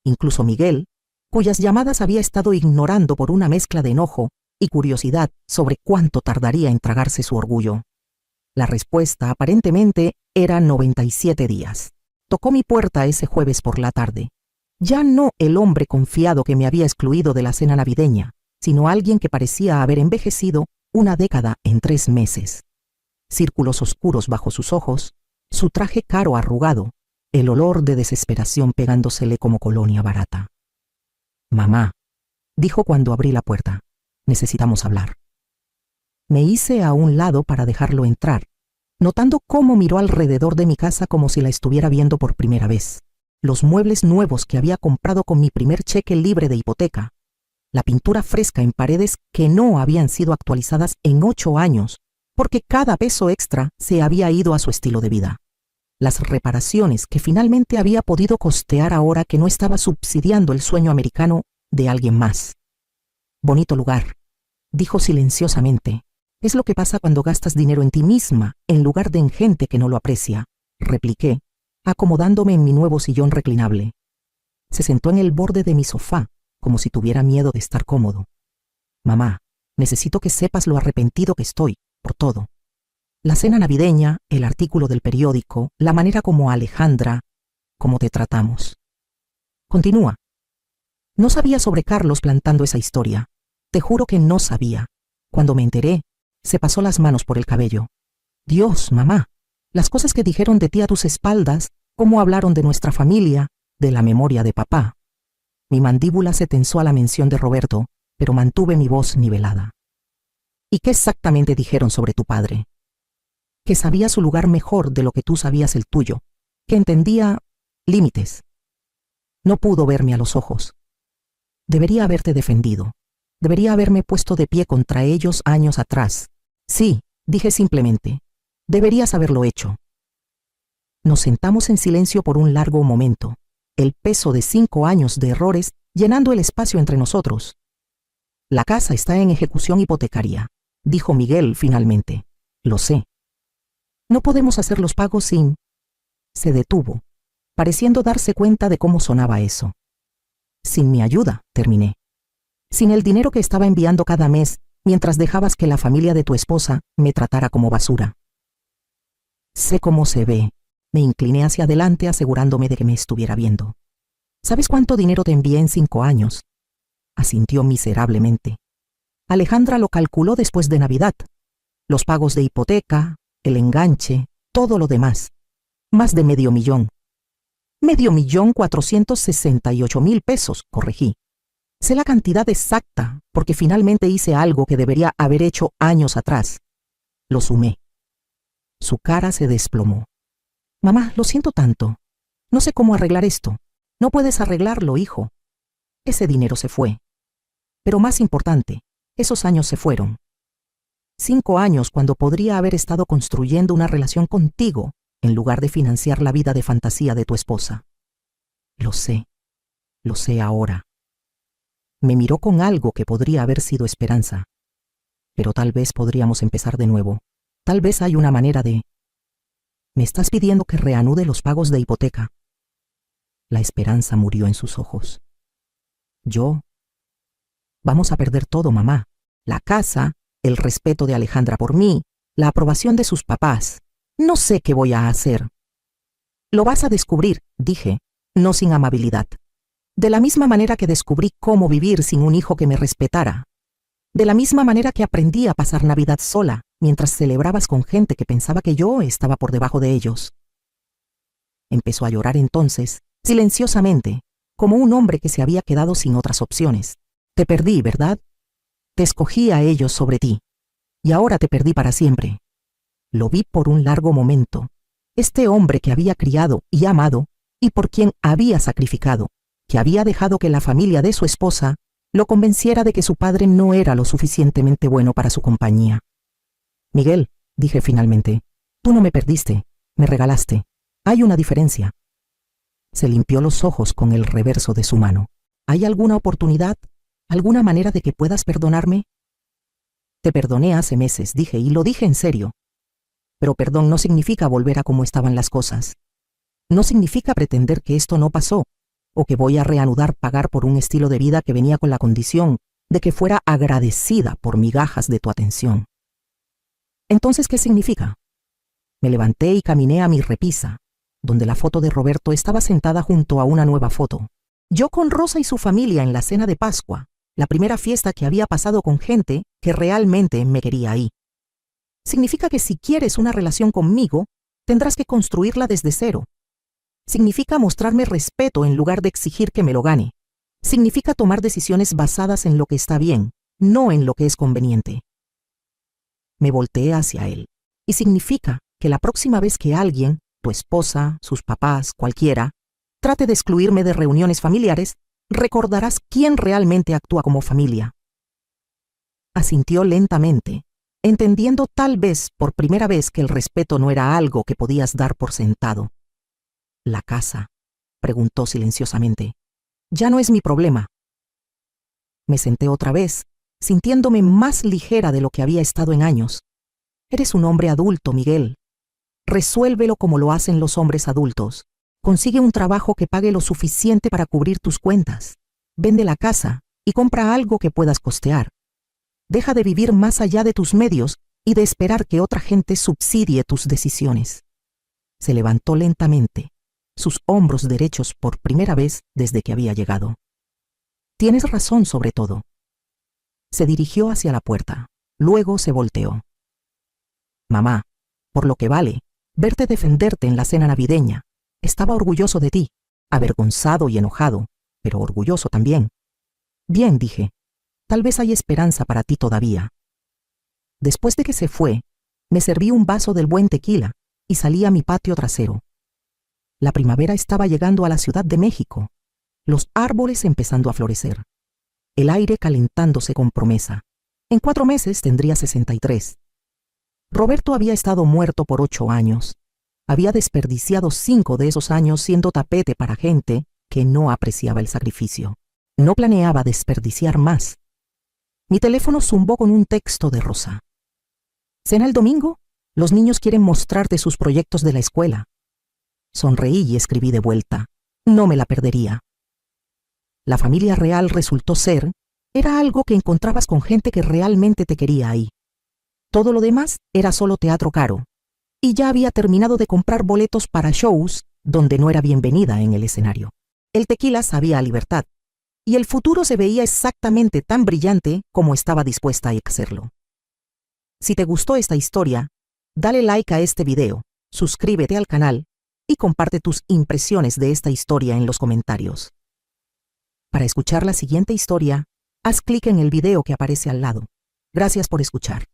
Incluso Miguel, cuyas llamadas había estado ignorando por una mezcla de enojo y curiosidad sobre cuánto tardaría en tragarse su orgullo. La respuesta, aparentemente, era 97 días. Tocó mi puerta ese jueves por la tarde. Ya no el hombre confiado que me había excluido de la cena navideña, sino alguien que parecía haber envejecido una década en 3 meses. Círculos oscuros bajo sus ojos, su traje caro arrugado, el olor de desesperación pegándosele como colonia barata. «Mamá», dijo cuando abrí la puerta, «necesitamos hablar». Me hice a un lado para dejarlo entrar, notando cómo miró alrededor de mi casa como si la estuviera viendo por primera vez. Los muebles nuevos que había comprado con mi primer cheque libre de hipoteca, la pintura fresca en paredes que no habían sido actualizadas en 8 años, porque cada peso extra se había ido a su estilo de vida. Las reparaciones que finalmente había podido costear ahora que no estaba subsidiando el sueño americano de alguien más. «Bonito lugar», dijo silenciosamente. «Es lo que pasa cuando gastas dinero en ti misma en lugar de en gente que no lo aprecia», repliqué, acomodándome en mi nuevo sillón reclinable. Se sentó en el borde de mi sofá, como si tuviera miedo de estar cómodo. «Mamá, necesito que sepas lo arrepentido que estoy, por todo. La cena navideña, el artículo del periódico, la manera como Alejandra, cómo te tratamos». Continúa. No sabía sobre Carlos plantando esa historia. Te juro que no sabía. Cuando me enteré, se pasó las manos por el cabello. «Dios, mamá, las cosas que dijeron de ti a tus espaldas, cómo hablaron de nuestra familia, de la memoria de papá». Mi mandíbula se tensó a la mención de Roberto, pero mantuve mi voz nivelada. «¿Y qué exactamente dijeron sobre tu padre?» «Que sabía su lugar mejor de lo que tú sabías el tuyo, que entendía límites». No pudo verme a los ojos. «Debería haberte defendido. Debería haberme puesto de pie contra ellos años atrás. Sí», dije simplemente. «Deberías haberlo hecho». Nos sentamos en silencio por un largo momento, el peso de 5 años de errores llenando el espacio entre nosotros. «La casa está en ejecución hipotecaria», dijo Miguel finalmente. «Lo sé. No podemos hacer los pagos sin...». Se detuvo, pareciendo darse cuenta de cómo sonaba eso. «Sin mi ayuda», terminé. «Sin el dinero que estaba enviando cada mes mientras dejabas que la familia de tu esposa me tratara como basura». «Sé cómo se ve». Me incliné hacia adelante asegurándome de que me estuviera viendo. «¿Sabes cuánto dinero te envié en 5 años?» Asintió miserablemente. Alejandra lo calculó después de Navidad. Los pagos de hipoteca, el enganche, todo lo demás. Más de $500,000. $5,468,000 pesos, corregí. Sé la cantidad exacta porque finalmente hice algo que debería haber hecho años atrás. Lo sumé. Su cara se desplomó. «Mamá, lo siento tanto. No sé cómo arreglar esto». «No puedes arreglarlo, hijo». Ese dinero se fue. Pero más importante, esos años se fueron. 5 años cuando podría haber estado construyendo una relación contigo en lugar de financiar la vida de fantasía de tu esposa. Lo sé ahora. Me miró con algo que podría haber sido esperanza. Pero tal vez podríamos empezar de nuevo. Tal vez hay una manera de... ¿Me estás pidiendo que reanude los pagos de hipoteca? La esperanza murió en sus ojos. Vamos a perder todo, mamá. La casa, el respeto de Alejandra por mí, la aprobación de sus papás. No sé qué voy a hacer. Lo vas a descubrir, dije, no sin amabilidad. De la misma manera que descubrí cómo vivir sin un hijo que me respetara. De la misma manera que aprendí a pasar Navidad sola, mientras celebrabas con gente que pensaba que yo estaba por debajo de ellos. Empezó a llorar entonces, silenciosamente, como un hombre que se había quedado sin otras opciones. Te perdí, ¿verdad? Te escogí a ellos sobre ti. Y ahora te perdí para siempre. Lo vi por un largo momento. Este hombre que había criado y amado, y por quien había sacrificado, que había dejado que la familia de su esposa lo convenciera de que su padre no era lo suficientemente bueno para su compañía. Miguel, dije finalmente, tú no me perdiste, me regalaste. Hay una diferencia. Se limpió los ojos con el reverso de su mano. ¿Hay alguna oportunidad? ¿Alguna manera de que puedas perdonarme? Te perdoné hace meses, dije, y lo dije en serio. Pero perdón no significa volver a como estaban las cosas. No significa pretender que esto no pasó, o que voy a reanudar pagar por un estilo de vida que venía con la condición de que fuera agradecida por migajas de tu atención. Entonces, ¿qué significa? Me levanté y caminé a mi repisa, donde la foto de Roberto estaba sentada junto a una nueva foto. Yo con Rosa y su familia en la cena de Pascua, la primera fiesta que había pasado con gente que realmente me quería ahí. Significa que si quieres una relación conmigo, tendrás que construirla desde cero. Significa mostrarme respeto en lugar de exigir que me lo gane. Significa tomar decisiones basadas en lo que está bien, no en lo que es conveniente. Me volteé hacia él. Y significa que la próxima vez que alguien, tu esposa, sus papás, cualquiera, trate de excluirme de reuniones familiares, recordarás quién realmente actúa como familia. Asintió lentamente, entendiendo tal vez por primera vez que el respeto no era algo que podías dar por sentado. ¿La casa?, preguntó silenciosamente. Ya no es mi problema. Me senté otra vez, sintiéndome más ligera de lo que había estado en años. Eres un hombre adulto, Miguel. Resuélvelo como lo hacen los hombres adultos. Consigue un trabajo que pague lo suficiente para cubrir tus cuentas. Vende la casa y compra algo que puedas costear. Deja de vivir más allá de tus medios y de esperar que otra gente subsidie tus decisiones. Se levantó lentamente, sus hombros derechos por primera vez desde que había llegado. Tienes razón sobre todo. Se dirigió hacia la puerta, luego se volteó. Mamá, por lo que vale, verte defenderte en la cena navideña. Estaba orgulloso de ti, avergonzado y enojado, pero orgulloso también. Bien, dije, tal vez hay esperanza para ti todavía. Después de que se fue, me serví un vaso del buen tequila y salí a mi patio trasero. La primavera estaba llegando a la Ciudad de México, los árboles empezando a florecer, el aire calentándose con promesa. En 4 meses tendría 63. Roberto había estado muerto por 8 años. Había desperdiciado 5 de esos años siendo tapete para gente que no apreciaba el sacrificio. No planeaba desperdiciar más. Mi teléfono zumbó con un texto de Rosa. ¿Cena el domingo? Los niños quieren mostrarte sus proyectos de la escuela. Sonreí y escribí de vuelta. No me la perdería. La familia real resultó ser, era algo que encontrabas con gente que realmente te quería ahí. Todo lo demás era solo teatro caro. Y ya había terminado de comprar boletos para shows donde no era bienvenida en el escenario. El tequila sabía a libertad, y el futuro se veía exactamente tan brillante como estaba dispuesta a hacerlo. Si te gustó esta historia, dale like a este video, suscríbete al canal y comparte tus impresiones de esta historia en los comentarios. Para escuchar la siguiente historia, haz clic en el video que aparece al lado. Gracias por escuchar.